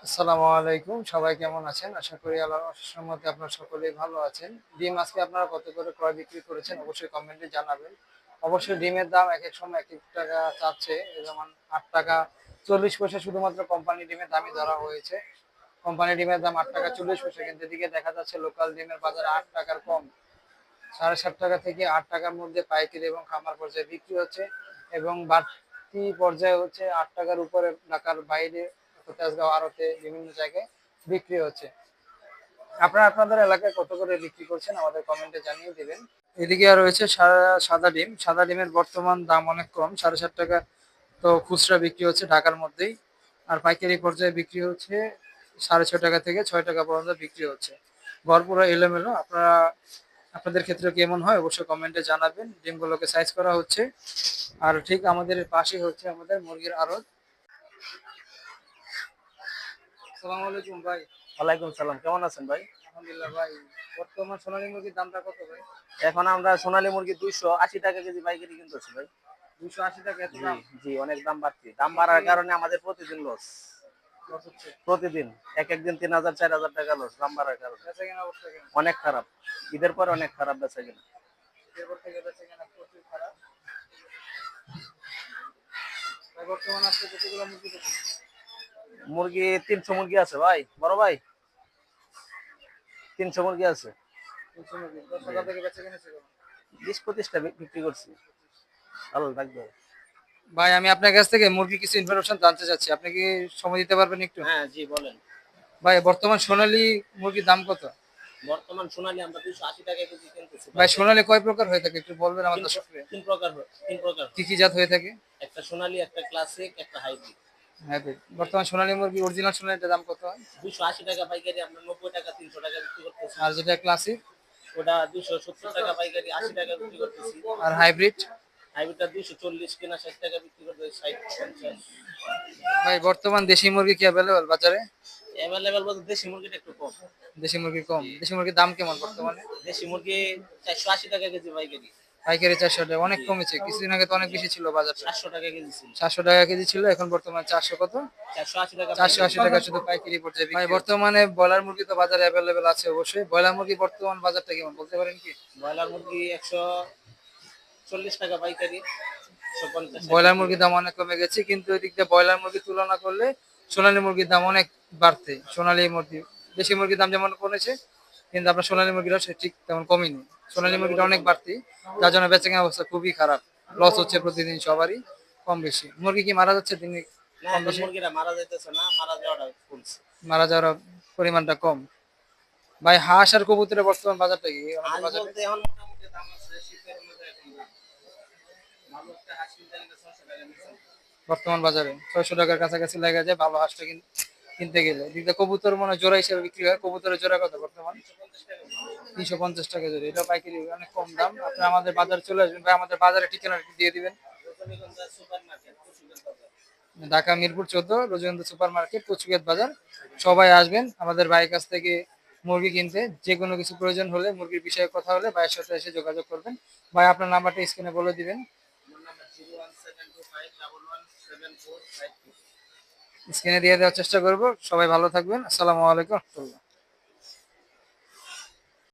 আসসালামু আলাইকুম। সবাই কেমন আছেন? আশা করি আল্লাহর অশেষ রহমতে আপনারা সকলেই ভালো আছেন। ডিম আজকে আপনারা কত করে ক্রয় বিক্রি করেছেন অবশ্যই কমেন্টে জানাবেন। অবশ্যই ডিমের দাম একেক সময় একেক টাকা চাচ্ছে। যেমন ৳৮.৪০ শুধুমাত্র কোম্পানি ডিমের দামই ধরা হয়েছে। কোম্পানি ডিমের দাম ৳৮.৪০, কিন্তু এদিকে দেখা যাচ্ছে লোকাল ডিমের বাজারে ৳৮ কম। ৳৭.৫ থেকে ৳৮ মধ্যে পাইকারি এবং খামার পর্যায়ে বিক্রি হচ্ছে, এবং বাড়তি পর্যায়ে হচ্ছে ৳৮ উপরে ঢাকার বাইরে তেজগাঁও আড়তে বিভিন্ন জায়গায় বিক্রি হচ্ছে। আপনারা আপনাদের এলাকায় কত করে বিক্রি করছেন আমাদের কমেন্টে জানিয়ে দিবেন। এদিকে আর রয়েছে সাদা ডিম। সাদা ডিমের বর্তমান দাম অনেক কম, ৳৭.৫ তো খুচরা বিক্রি হচ্ছে ঢাকার মধ্যেই। আর পাইকারি পর্যায়ে বিক্রি হচ্ছে ৳৬.৫ থেকে ৳৬ পর্যন্ত বিক্রি হচ্ছে। ঘর পুরো এলোমেলো। আপনাদের ক্ষেত্রে কেমন হয় অবশ্যই কমেন্টে জানাবেন। ডিমগুলোকে সাইজ করা হচ্ছে। আর ঠিক আমাদের পাশেই হচ্ছে আমাদের মুরগির আড়ত। আসসালামু আলাইকুম ভাই। ওয়ালাইকুম সালাম। কেমন আছেন ভাই? আলহামদুলিল্লাহ ভাই। বর্তমান সোনালী মুরগির দামটা কত ভাই? এখন আমরা সোনালী মুরগি 280 টাকা কেজি পাইকারি কিনতেছি ভাই। ৳280 এত জি, দাম? জি, অনেক দাম বাড়তি। দাম এটা কি বাড়ার কারণে আমাদের প্রতিদিন লস। লস হচ্ছে? প্রতিদিন এক দিন 3000 4000 টাকা লস দাম বাড়ার কারণে। বেচাকেনা অবস্থা কেমন? অনেক খারাপ। ঈদের পরে অনেক খারাপ বেচাকেনা। এরপর থেকে বেচাকেনা প্রচুর খারাপ। ভাই বর্তমানে আজকে কতগুলো মুরগি বেচেছেন? মুরগি 300 মুরগি আছে ভাই। বড় ভাই 300 মুরগি আছে। 300 মুরগি। ১০ জি। সকাল থেকে বেচাকেনা ছিল? 20-25 টা বিক্রি করছি। ভালো লাগবে। ভাই আমি আপনার কাছ থেকে মুরগি কিছু ইনফরমেশন জানতে চাচ্ছি। আপনি কি সময় দিতে পারবেন একটু? হ্যাঁ, জি বলেন। ভাই বর্তমান সোনালী মুরগির দাম কত? বর্তমান সোনালী আমরা 280 টাকা কেজি কিনতেছি ভাই পাইকারি। সোনালী কয় প্রকার হয়ে থাকে একটু বলবেন আমার দর্শককে? 3 প্রকার। কি কি জাত হয়ে থাকে? একটা সোনালী, একটা ক্লাসিক, একটা হাইব্রিড। হাইব্রিড। বর্তমান সোনালী মুরগি অরিজিনাল সোনালীটার দাম কত হয়? 280 টাকা পাইকারি, আমরা 90 টাকা 300 টাকা বিক্রি করতেছি। আর যেটা ক্লাসিক? ওটা 270 টাকা পাইকারি, 80 টাকা বিক্রি করতেছি। আর হাইব্রিড? হাইব্রিডটা 240 কিনা 60 টাকা বিক্রি করতেছি, 60 50। ভাই বর্তমান দেশি মুরগি কি অ্যাভেলেবল বাজারে? অ্যাভেলেবল বলতে দেশি মুরগিটা একটু কম। দেশি মুরগি কম। জি। দেশি মুরগির দাম কেমন বর্তমানে? দেশি মুরগি 480 টাকা কেজি পাইকারি। পাইকারি ৳400, অনেক জি, কমেছে। কিছুদিন আগে তো অনেক বেশি ছিল বাজারটা। 700 টাকা কেজি ছিল। ৳700 কেজি ছিল, এখন বর্তমানে 400 কত? 480 টাকা পাইকারি। ৳480 শুধু পাইকারি পর্যায়ে বিক্রি। ভাই বর্তমানে ব্রয়লার মুরগি তো বাজারে অ্যাভেলেবল আছে অবশ্যই। ব্রয়লার মুরগি বর্তমান বাজারটা কেমন বলতে পারেন কি? ব্রয়লার মুরগি 140 টাকা পাইকারি, 150 ষাট ব্রয়লার বিক্রি মুরগির করে। দাম অনেক কমে গেছে, কিন্তু ওই দিক দিয়ে ব্রয়লার মুরগির তুলনা করলে সোনালী মুরগির দাম অনেক বাড়তে। সোনালী মুরগি, দেশি মুরগির দাম যেমন কমেছে, কিন্তু আপনার সোনালী মুরগিটাও সে ঠিক তেমন কমেনি। সোনালী সোনালী মুরগিটা মুরগি অনেক কম। বাড়তি, যার জন্য বেচাকেনা অবস্থা খুবই খারাপ। লস হচ্ছে প্রতিদিন সবারই কম বেশি। মুরগি কি মারা যাচ্ছে দিনে না, কম এখন বেশি? মুরগিরা মারা যাইতেছে না, মারা যাওয়াটা কমছে। মারা যাওয়ার পরিমাণটা কম। ভাই হাঁস আর কবুতরের বর্তমান বাজারটা কি আমাদের আজ বাজারে? বলতে এখন মোটামুটি দাম আছে শীতের মধ্যে এখন দাম। ভালো একটা হাঁস কিনতে গেলে 600 টাকা নিচে। বর্তমান বাজারে ৳৬০০ কাছাকাছি লেগে যায় ভালো হাঁসটা কিনতে গেলে। এদিকে কবুতর মনে হয় জোড়া হিসেবে বিক্রি হয়। কবুতরের জোড়া কত বর্তমান? 350 টাকা করে। ৳৩৫০ জোড়া। এটা পাইকারি অনেক কম দাম। আপনারা আমাদের বাজারে চলে আসবেন। ভাই আমাদের বাজারের ঠিকানাটা একটু দিয়ে দিবেন। রজনীগন্ধা সুপার মার্কেট, কুশিয়ার বাজার। ঢাকা মিরপুর ১৪ রজনীগন্ধা সুপার মার্কেট, কচুক্ষেত বাজার। সবাই আসবেন আমাদের ভাইয়ের কাছ থেকে মুরগি কিনতে। যেকোনো কিছু প্রয়োজন হলে, মুরগির বিষয়ে কথা হলে ভাইয়ের সাথে এসে যোগাযোগ করবেন। ভাই আপনার নাম্বারটা স্ক্রিনে বলে দিবেন। আমার নাম্বার 01725117452। স্ক্রিনে দিয়ে দেওয়ার চেষ্টা করব। সবাই ভালো থাকবেন। আসসালামু আলাইকুম ওয়া রাহমাতুল্লাহ।